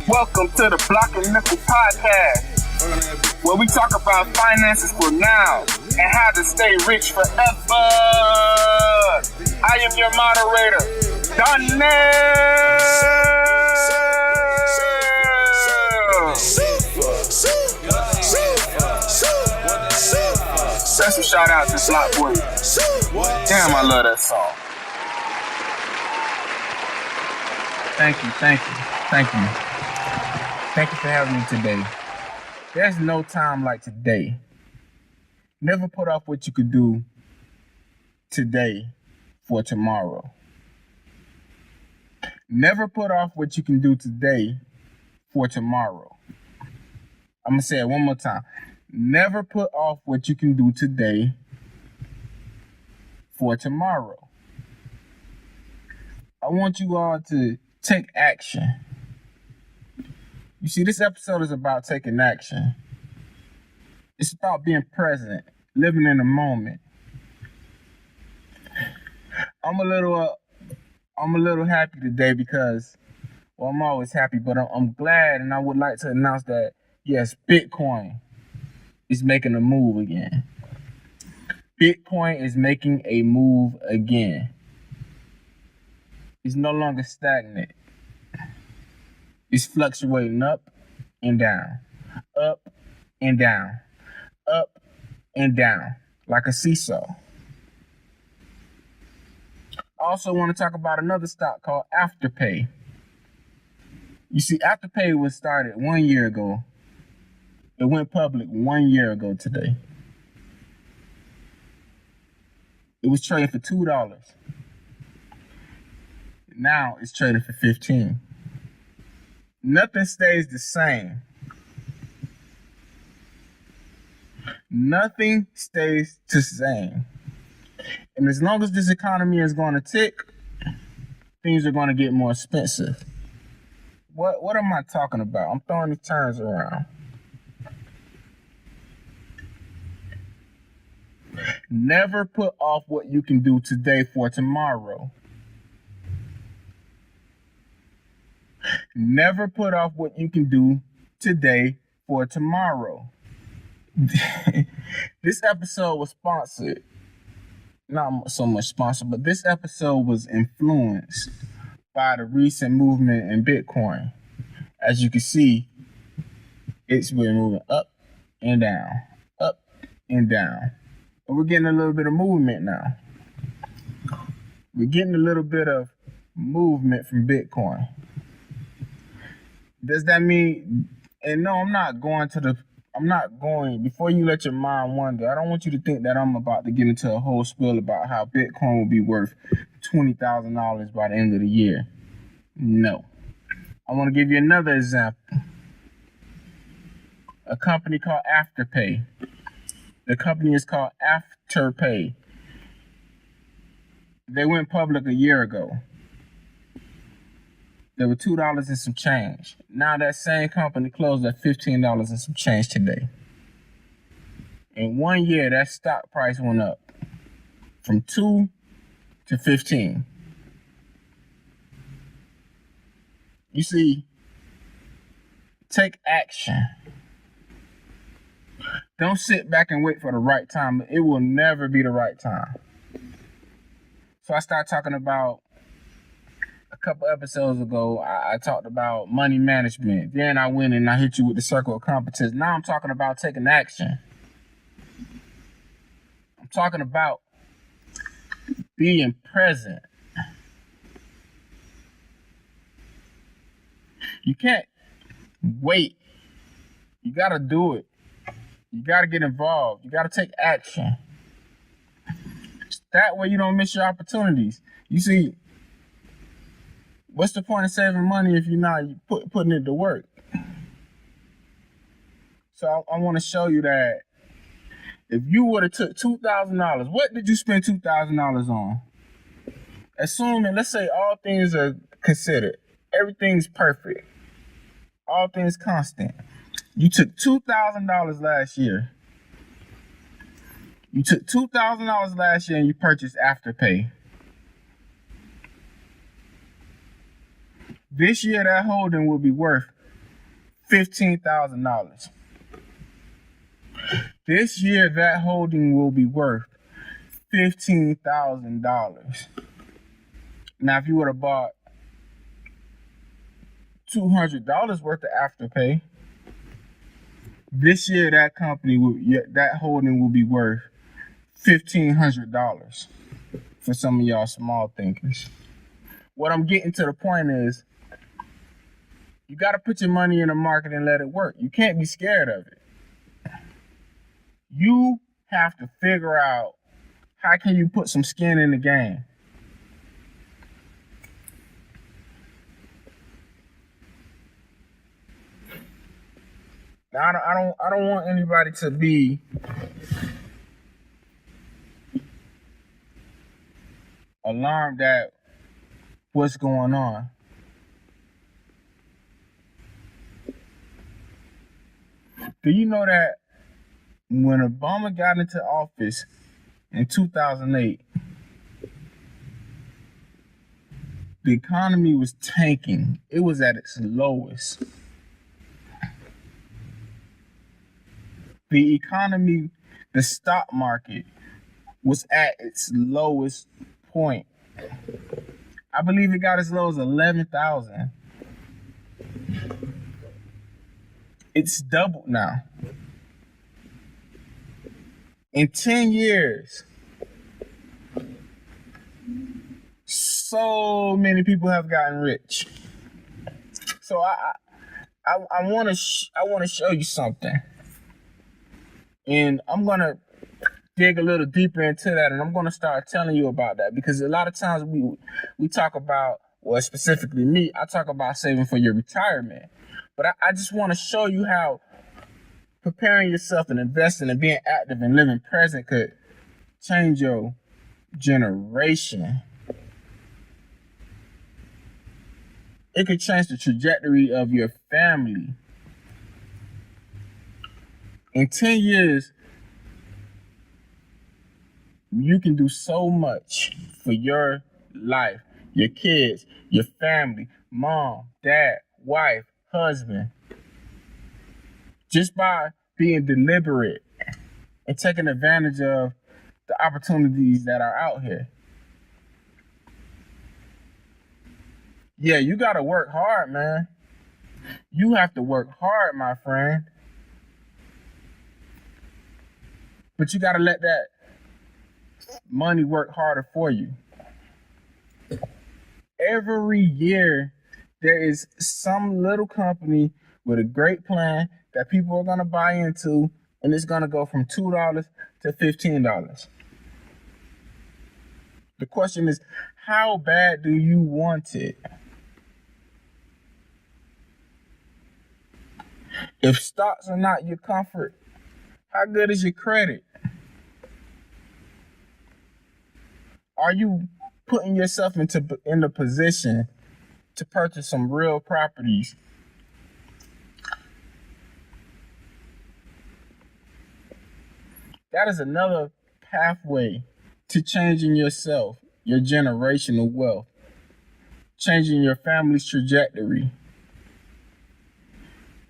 Welcome to the Block and Nickel Podcast, where we talk about finances for now and how to stay rich forever. I am your moderator, Donnell. Special shout out to Block Boy. Damn, I love that song. Thank you for having me today. There's no time like today. Never put off what you could do today for tomorrow. Never put off what you can do today for tomorrow. I'm going to say it one more time. Never put off what you can do today for tomorrow. I want you all to take action. You see, this episode is about taking action. It's about being present, living in the moment. I'm a little happy today because, well, I'm always happy, but I'm glad, and I would like to announce that, yes, Bitcoin is making a move again. Bitcoin is making a move again. It's no longer stagnant. It's fluctuating up and down, up and down, up and down, like a seesaw. I also want to talk about another stock called Afterpay. You see, Afterpay was started 1 year ago. It went public 1 year ago today. It was trading for $2. Now it's trading for $15. Nothing stays the same. Nothing stays the same. And as long as this economy is going to tick, things are going to get more expensive. What am I talking about? I'm throwing the terms around. Never put off what you can do today for tomorrow. Never put off what you can do today for tomorrow. This episode was sponsored. Not so much sponsored, but this episode was influenced by the recent movement in Bitcoin. As you can see, it's been moving up and down, up and down. And we're getting a little bit of movement now. We're getting a little bit of movement from Bitcoin. Does that mean, and no, before you let your mind wander, I don't want you to think that I'm about to get into a whole spiel about how Bitcoin will be worth $20,000 by the end of the year. No. I want to give you another example. A company called Afterpay. The company is called Afterpay. They went public a year ago. There were $2 and some change. Now that same company closed at $15 and some change today. In 1 year, that stock price went up from 2 to 15. You see, take action. Don't sit back and wait for the right time. It will never be the right time. So I started talking about, a couple episodes ago, I talked about money management. Then I went and I hit you with the circle of competence. Now I'm talking about taking action. I'm talking about being present. You can't wait. You got to do it. You got to get involved. You got to take action. That way you don't miss your opportunities. You see, what's the point of saving money if you're not putting it to work? So I want to show you that if you would have took $2,000, what did you spend $2,000 on? Assuming, let's say all things are considered, everything's perfect, all things constant. You took $2,000 last year. You took $2,000 last year and you purchased Afterpay. This year, that holding will be worth $15,000. This year, that holding will be worth $15,000. Now, if you would have bought $200 worth of Afterpay, this year that that holding will be worth $1,500 for some of y'all small thinkers. What I'm getting to the point is, you got to put your money in the market and let it work. You can't be scared of it. You have to figure out how can you put some skin in the game. Now, I don't want anybody to be alarmed at what's going on. Do you know that when Obama got into office in 2008, the economy was tanking? It was at its lowest. The economy, the stock market, was at its lowest point. I believe it got as low as 11,000. It's doubled now. In 10 years, so many people have gotten rich. So I want to show you something, and I'm gonna dig a little deeper into that, and I'm gonna start telling you about that, because a lot of times we talk about, well, specifically me, I talk about saving for your retirement, but I just want to show you how preparing yourself and investing and being active and living present could change your generation. It could change the trajectory of your family. In 10 years, you can do so much for your life, your kids, your family, mom, dad, wife, husband, just by being deliberate and taking advantage of the opportunities that are out here. Yeah, you gotta work hard, man. You have to work hard, my friend. But you gotta let that money work harder for you. Every year, there is some little company with a great plan that people are gonna buy into, and it's gonna go from $2 to $15. The question is, how bad do you want it? If stocks are not your comfort, how good is your credit? Are you putting yourself in the position to purchase some real properties? That is another pathway to changing yourself, your generational wealth, changing your family's trajectory.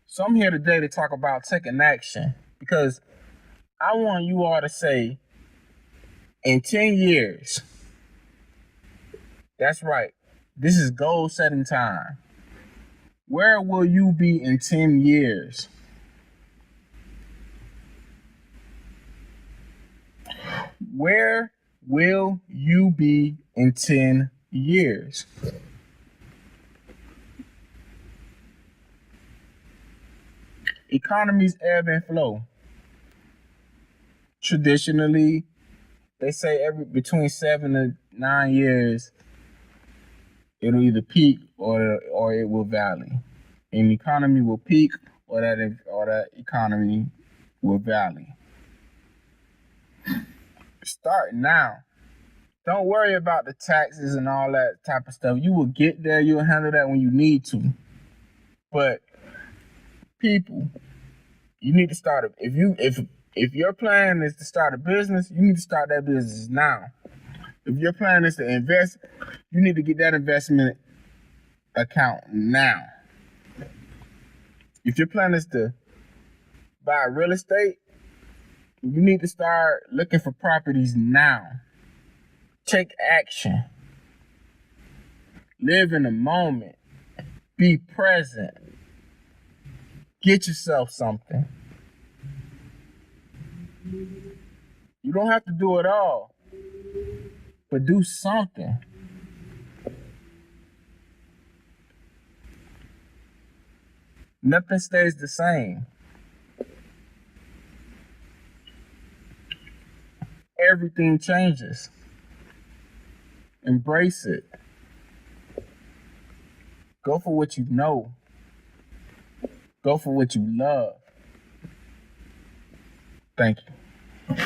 So I'm here today to talk about taking action, because I want you all to say, in 10 years, that's right, this is goal setting time. Where will you be in 10 years? Where will you be in 10 years? Economies ebb and flow. Traditionally, they say between 7 to 9 years, it'll either peak or it will valley. An economy will peak, or that economy will valley. Start now. Don't worry about the taxes and all that type of stuff. You will get there. You'll handle that when you need to. But people, you need to start it. If your plan is to start a business, you need to start that business now. If your plan is to invest, you need to get that investment account now. If your plan is to buy real estate, you need to start looking for properties now. Take action. Live in the moment. Be present. Get yourself something. You don't have to do it all, but do something. Nothing stays the same. Everything changes. Embrace it. Go for what you know. Go for what you love. Thank you.